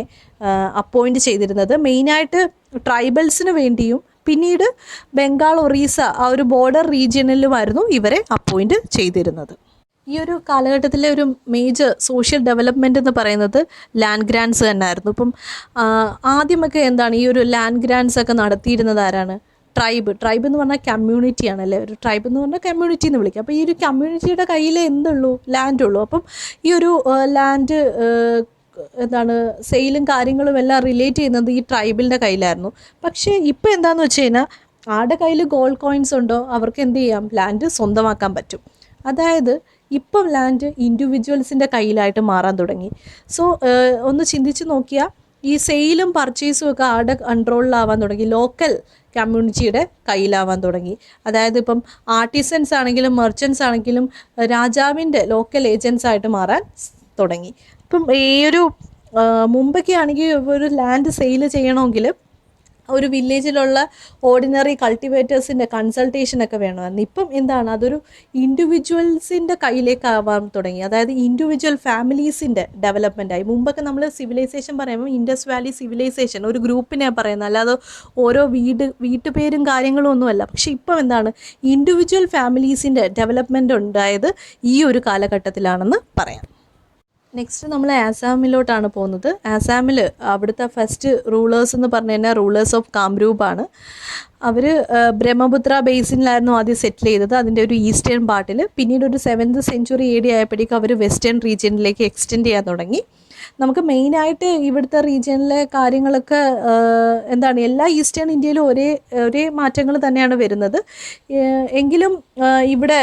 അപ്പോയിൻറ്റ് ചെയ്തിരുന്നത്. മെയിനായിട്ട് ട്രൈബൽസിന് വേണ്ടിയും പിന്നീട് ബംഗാൾ, ഒറീസ ആ ഒരു ബോർഡർ റീജിയനിലുമായിരുന്നു ഇവരെ അപ്പോയിൻറ്റ് ചെയ്തിരുന്നത്. ഈ ഒരു കാലഘട്ടത്തിലെ ഒരു മേജർ സോഷ്യൽ ഡെവലപ്മെൻറ്റ് എന്ന് പറയുന്നത് ലാൻഡ് ഗ്രാൻസ് തന്നെയായിരുന്നു. ഇപ്പം ആദ്യമൊക്കെ എന്താണ് ഈ ഒരു ലാൻഡ് ഗ്രാൻസ് ഒക്കെ നടത്തിയിരുന്നത് ആരാണ്? ട്രൈബ് എന്ന് പറഞ്ഞാൽ കമ്മ്യൂണിറ്റിയാണ് അല്ലേ. ഒരു ട്രൈബ് എന്ന് പറഞ്ഞാൽ കമ്മ്യൂണിറ്റി എന്ന് വിളിക്കുക. അപ്പോൾ ഈ ഒരു കമ്മ്യൂണിറ്റിയുടെ കയ്യിലേ എന്തുള്ളൂ? ലാൻഡുള്ളൂ. അപ്പം ഈ ഒരു ലാൻഡ് എന്താണ് സെയിലും കാര്യങ്ങളും എല്ലാം റിലേറ്റ് ചെയ്യുന്നത് ഈ ട്രൈബിൻ്റെ കയ്യിലായിരുന്നു. പക്ഷേ ഇപ്പോൾ എന്താണെന്ന് വെച്ച് കഴിഞ്ഞാൽ ആരുടെ കയ്യിൽ ഗോൾഡ് കോയിൻസ് ഉണ്ടോ അവർക്ക് എന്ത് ചെയ്യാം? ലാൻഡ് സ്വന്തമാക്കാൻ പറ്റും. അതായത് ഇപ്പം ലാൻഡ് ഇൻഡിവിജ്വൽസിൻ്റെ കയ്യിലായിട്ട് മാറാൻ തുടങ്ങി. സോ ഒന്ന് ചിന്തിച്ച് നോക്കിയാൽ ഈ സെയിലും പർച്ചേസും ഒക്കെ ആരുടെ കൺട്രോളിലാവാൻ തുടങ്ങി? ലോക്കൽ കമ്മ്യൂണിറ്റിയുടെ കയ്യിലാവാൻ തുടങ്ങി. അതായത് ഇപ്പം ആർട്ടിസൻസ് ആണെങ്കിലും മെർച്ചൻസ് ആണെങ്കിലും രാജാവിൻ്റെ ലോക്കൽ ഏജൻസ് ആയിട്ട് മാറാൻ തുടങ്ങി. ഇപ്പം ഈ ഒരു മുമ്പൊക്കെ ആണെങ്കിൽ ഒരു ലാൻഡ് സെയിൽ ചെയ്യണമെങ്കിൽ ഒരു വില്ലേജിലുള്ള ഓർഡിനറി കൾട്ടിവേറ്റേഴ്സിൻ്റെ കൺസൾട്ടേഷനൊക്കെ വേണമായിരുന്നു. ഇപ്പം എന്താണ്? അതൊരു ഇൻഡിവിജ്വൽസിൻ്റെ കയ്യിലേക്ക് ആവാൻ തുടങ്ങി. അതായത് ഇൻഡിവിജ്വൽ ഫാമിലീസിൻ്റെ ഡെവലപ്മെൻറ്റായി. മുമ്പൊക്കെ നമ്മൾ സിവിലൈസേഷൻ പറയുമ്പോൾ ഇൻഡസ് വാലി സിവിലൈസേഷൻ ഒരു ഗ്രൂപ്പിനെയാണ് പറയുന്നത്, അല്ലാതെ ഓരോ വീട്ടുപേരും കാര്യങ്ങളും ഒന്നുമല്ല. പക്ഷേ ഇപ്പം എന്താണ്? ഇൻഡിവിജ്വൽ ഫാമിലീസിൻ്റെ ഡെവലപ്മെൻറ്റ് ഉണ്ടായത് ഈ ഒരു കാലഘട്ടത്തിലാണെന്ന് പറയാം. നെക്സ്റ്റ് നമ്മൾ ആസാമിലോട്ടാണ് പോകുന്നത്. ആസാമിൽ അവിടുത്തെ ഫസ്റ്റ് റൂളേഴ്സ് എന്ന് പറഞ്ഞു കഴിഞ്ഞാൽ റൂളേഴ്സ് ഓഫ് കാംരൂപാണ്. അവർ ബ്രഹ്മപുത്ര ബേസിനിലായിരുന്നു ആദ്യം സെറ്റിൽ ചെയ്തത്, അതിൻ്റെ ഒരു ഈസ്റ്റേൺ പാർട്ടിൽ. പിന്നീട് ഒരു 7th century AD ആയപ്പോഴേക്കും അവർ വെസ്റ്റേൺ റീജിയനിലേക്ക് എക്സ്റ്റെൻഡ് ചെയ്യാൻ തുടങ്ങി. നമുക്ക് മെയിനായിട്ട് ഇവിടുത്തെ റീജിയനിലെ കാര്യങ്ങളൊക്കെ എന്താണ്, എല്ലാ ഈസ്റ്റേൺ ഇന്ത്യയിലും ഒരേ മാറ്റങ്ങൾ തന്നെയാണ് വരുന്നത്. എങ്കിലും ഇവിടെ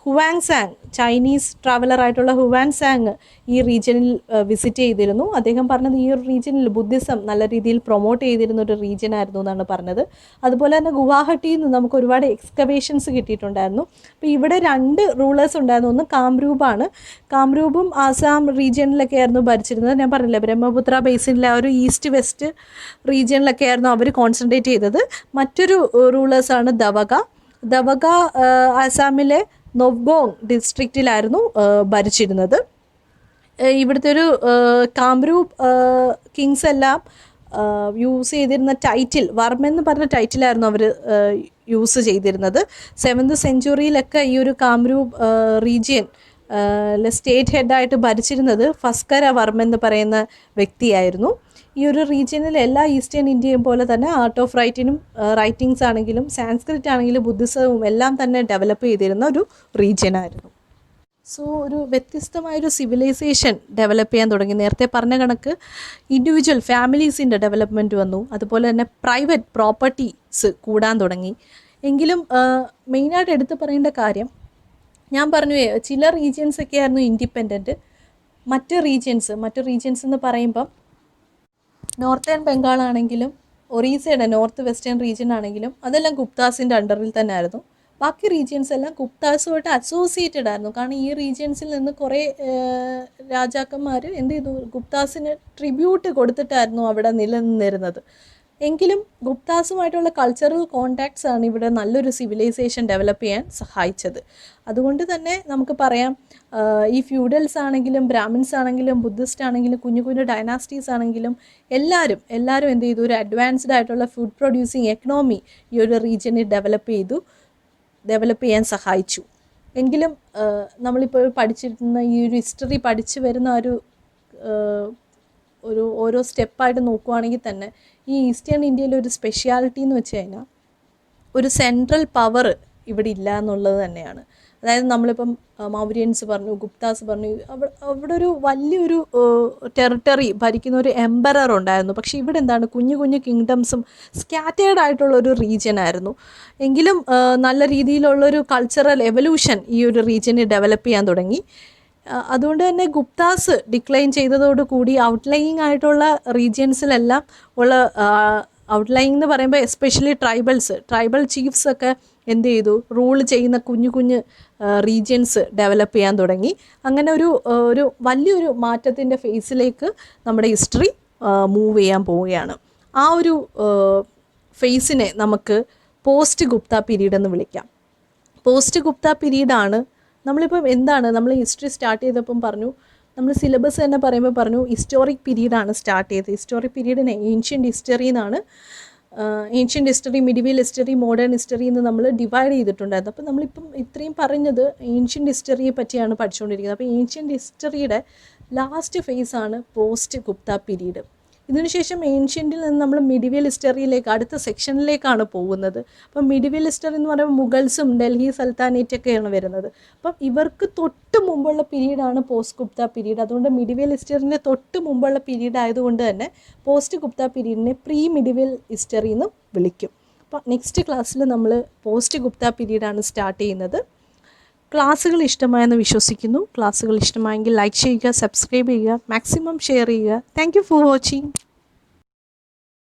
ഹുവാങ്സാങ്, ചൈനീസ് ട്രാവലറായിട്ടുള്ള ഹുവാൻസാങ് ഈ റീജിയനിൽ വിസിറ്റ് ചെയ്തിരുന്നു. അദ്ദേഹം പറഞ്ഞത് ഈ ഒരു റീജിയനിൽ ബുദ്ധിസം നല്ല രീതിയിൽ പ്രൊമോട്ട് ചെയ്തിരുന്ന ഒരു റീജിയനായിരുന്നു എന്നാണ് പറഞ്ഞത്. അതുപോലെ തന്നെ ഗുവാഹട്ടിയിൽ നിന്ന് നമുക്ക് ഒരുപാട് എക്സ്കവേഷൻസ് കിട്ടിയിട്ടുണ്ടായിരുന്നു. അപ്പോൾ ഇവിടെ 2 റൂളേഴ്സ് ഉണ്ടായിരുന്നു. ഒന്ന് കാംരൂപാണ്. കാംരൂപും ആസാം റീജിയനിലൊക്കെ ആയിരുന്നു ഭരിച്ചിരുന്നത്. ഞാൻ പറഞ്ഞില്ലേ, ബ്രഹ്മപുത്ര ബേസിനിലെ ആ ഒരു ഈസ്റ്റ് വെസ്റ്റ് റീജിയനിലൊക്കെ ആയിരുന്നു അവർ കോൺസെൻട്രേറ്റ് ചെയ്തത്. മറ്റൊരു റൂളേഴ്സാണ് ദവക ആസാമിലെ നോവ്ഗോങ് ഡിസ്ട്രിക്റ്റിലായിരുന്നു ഭരിച്ചിരുന്നത്. ഇവിടുത്തെ ഒരു കാംരൂപ് കിങ്സ് എല്ലാം യൂസ് ചെയ്തിരുന്ന ടൈറ്റിൽ വർമ്മ എന്ന് പറഞ്ഞ ടൈറ്റിലായിരുന്നു അവർ യൂസ് ചെയ്തിരുന്നത്. 7th century ഈ ഒരു കാംരൂപ് റീജിയൻ സ്റ്റേറ്റ് ഹെഡായിട്ട് ഭരിച്ചിരുന്നത് ഫസ്കര വർമ്മ എന്ന് പറയുന്ന വ്യക്തിയായിരുന്നു. ഈ ഒരു റീജിയനിൽ എല്ലാ ഈസ്റ്റേൺ ഇന്ത്യയും പോലെ തന്നെ ആർട്ട് ഓഫ് റൈറ്റിങ്സ് ആണെങ്കിലും സാൻസ്ക്രിറ്റ് ആണെങ്കിലും ബുദ്ധിസവും എല്ലാം തന്നെ ഡെവലപ്പ് ചെയ്തിരുന്ന ഒരു റീജിയനായിരുന്നു. സോ ഒരു വ്യത്യസ്തമായൊരു സിവിലൈസേഷൻ ഡെവലപ്പ് ചെയ്യാൻ തുടങ്ങി. നേരത്തെ പറഞ്ഞ കണക്ക് ഇൻഡിവിജ്വൽ ഫാമിലീസിൻ്റെ ഡെവലപ്മെൻറ്റ് വന്നു. അതുപോലെ തന്നെ പ്രൈവറ്റ് പ്രോപ്പർട്ടീസ് കൂടാൻ തുടങ്ങി. എങ്കിലും മെയിനായിട്ട് എടുത്തു പറയേണ്ട കാര്യം, ഞാൻ പറഞ്ഞു ചില റീജിയൻസൊക്കെ ആയിരുന്നു ഇൻഡിപെൻഡൻറ്റ്. മറ്റ് റീജിയൻസ് എന്ന് പറയുമ്പം നോർത്തേൺ ബംഗാൾ ആണെങ്കിലും ഒറീസയുടെ നോർത്ത് വെസ്റ്റേൺ റീജിയൻ ആണെങ്കിലും അതെല്ലാം ഗുപ്താസിൻ്റെ അണ്ടറിൽ തന്നെ ആയിരുന്നു. ബാക്കി റീജിയൻസ് എല്ലാം ഗുപ്താസുമായിട്ട് അസോസിയേറ്റഡ് ആയിരുന്നു. കാരണം ഈ റീജിയൻസിൽ നിന്ന് കുറേ രാജാക്കന്മാർ എന്ത് ചെയ്തു, ഗുപ്താസിന് ട്രിബ്യൂട്ട് കൊടുത്തിട്ടായിരുന്നു അവിടെ നിലനിന്നിരുന്നത്. എങ്കിലും ഗുപ്താസുമായിട്ടുള്ള കൾച്ചറൽ കോണ്ടാക്ട്സ് ആണ് ഇവിടെ നല്ലൊരു സിവിലൈസേഷൻ ഡെവലപ്പ് ചെയ്യാൻ സഹായിച്ചത്. അതുകൊണ്ട് തന്നെ നമുക്ക് പറയാം, ഈ ഫ്യൂഡൽസ് ആണെങ്കിലും ബ്രാഹ്മിൻസ് ആണെങ്കിലും ബുദ്ധിസ്റ്റ് ആണെങ്കിലും കുഞ്ഞു കുഞ്ഞു ഡൈനാസ്റ്റീസ് ആണെങ്കിലും എല്ലാവരും എന്ത് ചെയ്തു, ഒരു അഡ്വാൻസ്ഡ് ആയിട്ടുള്ള ഫുഡ് പ്രൊഡ്യൂസിങ് എക്കണോമി ഈ ഒരു റീജിയനിൽ ഡെവലപ്പ് ചെയ്യാൻ സഹായിച്ചു. എങ്കിലും നമ്മളിപ്പോൾ പഠിച്ചിരുന്ന ഈ ഒരു ഹിസ്റ്ററി പഠിച്ചു വരുന്ന ഒരു ഓരോ സ്റ്റെപ്പായിട്ട് നോക്കുവാണെങ്കിൽ തന്നെ ഈ ഈസ്റ്റേൺ ഇന്ത്യയിലെ ഒരു സ്പെഷ്യാലിറ്റി എന്ന് വെച്ച് കഴിഞ്ഞാൽ ഒരു സെൻട്രൽ പവർ ഇവിടെ ഇല്ല എന്നുള്ളത് തന്നെയാണ്. അതായത് നമ്മളിപ്പം മൗര്യൻസ് പറഞ്ഞു, ഗുപ്താസ് പറഞ്ഞു, അവിടെ ഒരു വലിയൊരു ടെറിട്ടറി ഭരിക്കുന്ന ഒരു എംപറർ ഉണ്ടായിരുന്നു. പക്ഷേ ഇവിടെ എന്താണ്, കുഞ്ഞു കുഞ്ഞു കിങ്ഡംസും സ്കാറ്റേർഡ് ആയിട്ടുള്ളൊരു റീജിയൻ ആയിരുന്നു. എങ്കിലും നല്ല രീതിയിലുള്ളൊരു കൾച്ചറൽ എവല്യൂഷൻ ഈ ഒരു റീജിയനെ ഡെവലപ്പ് ചെയ്യാൻ തുടങ്ങി. അതുകൊണ്ട് തന്നെ ഗുപ്താസ് ഡിക്ലൈൻ ചെയ്തതോടുകൂടി ഔട്ട്ലൈയിങ് ആയിട്ടുള്ള റീജിയൻസിലെല്ലാം ഉള്ള ഔട്ട്ലൈയിങ് എന്ന് പറയുമ്പോൾ എസ്പെഷ്യലി ട്രൈബൽ ചീഫ്സൊക്കെ എന്ത് ചെയ്തു, റൂൾ ചെയ്യുന്ന കുഞ്ഞു റീജിയൻസ് ഡെവലപ്പ് ചെയ്യാൻ തുടങ്ങി. അങ്ങനെ ഒരു വലിയൊരു മാറ്റത്തിൻ്റെ ഫേസിലേക്ക് നമ്മുടെ ഹിസ്റ്ററി മൂവ് ചെയ്യാൻ പോവുകയാണ്. ആ ഒരു ഫേസിനെ നമുക്ക് പോസ്റ്റ് ഗുപ്ത പീരീഡ് എന്ന് വിളിക്കാം. പോസ്റ്റ് ഗുപ്ത പീരീഡാണ് നമ്മളിപ്പം എന്താണ് നമ്മൾ ഹിസ്റ്ററി സ്റ്റാർട്ട് ചെയ്തപ്പം പറഞ്ഞു, നമ്മൾ സിലബസ് തന്നെ പറയുമ്പോൾ പറഞ്ഞു ഹിസ്റ്റോറിക് പീരീഡാണ് സ്റ്റാർട്ട് ചെയ്തത്. ഹിസ്റ്റോറിക് പീരീഡിനെ ഏൻഷ്യൻ്റ് ഹിസ്റ്ററി എന്നാണ്, ancient history, medieval history, modern history എന്ന് നമ്മൾ ഡിവൈഡ് ചെയ്തിട്ടുണ്ടായിരുന്നു. അപ്പോൾ നമ്മളിപ്പം ഇത്രയും പറഞ്ഞത് ഏൻഷ്യൻ്റ് ഹിസ്റ്ററിയെ പറ്റിയാണ് പഠിച്ചുകൊണ്ടിരിക്കുന്നത്. അപ്പോൾ ഏൻഷ്യൻ്റ് ഹിസ്റ്ററിയുടെ ലാസ്റ്റ് ഫേസാണ് പോസ്റ്റ് ഗുപ്ത പീരീഡ്. ഇതിനുശേഷം ഏൻഷ്യൻറ്റിൽ നിന്ന് നമ്മൾ മിഡിവൽ ഹിസ്റ്ററിയിലേക്ക് അടുത്ത സെക്ഷനിലേക്കാണ് പോകുന്നത്. അപ്പം മിഡിവൽ ഹിസ്റ്ററി എന്ന് പറയുമ്പോൾ മുഗൾസും ഡൽഹി സൽത്താനേറ്റൊക്കെയാണ് വരുന്നത്. അപ്പം ഇവർക്ക് തൊട്ട് മുമ്പുള്ള പീരീഡാണ് പോസ്റ്റ് ഗുപ്ത പീരീഡ്. അതുകൊണ്ട് മിഡിവൽ ഹിസ്റ്ററിൻ്റെ തൊട്ട് മുമ്പുള്ള പീരീഡ് ആയതുകൊണ്ട് തന്നെ പോസ്റ്റ് ഗുപ്ത പീരീഡിനെ പ്രീ മിഡിവൽ ഹിസ്റ്ററി എന്ന് വിളിക്കും. അപ്പോൾ നെക്സ്റ്റ് ക്ലാസ്സിൽ നമ്മൾ പോസ്റ്റ് ഗുപ്ത പീരീഡാണ് സ്റ്റാർട്ട് ചെയ്യുന്നത്. ക്ലാസ്സുകൾ ഇഷ്ടമായെന്ന് വിശ്വസിക്കുന്നു. ക്ലാസ്സുകൾ ഇഷ്ടമായെങ്കിൽ ലൈക്ക് ചെയ്യുക, സബ്സ്ക്രൈബ് ചെയ്യുക, മാക്സിമം ഷെയർ ചെയ്യുക. Thank you for watching.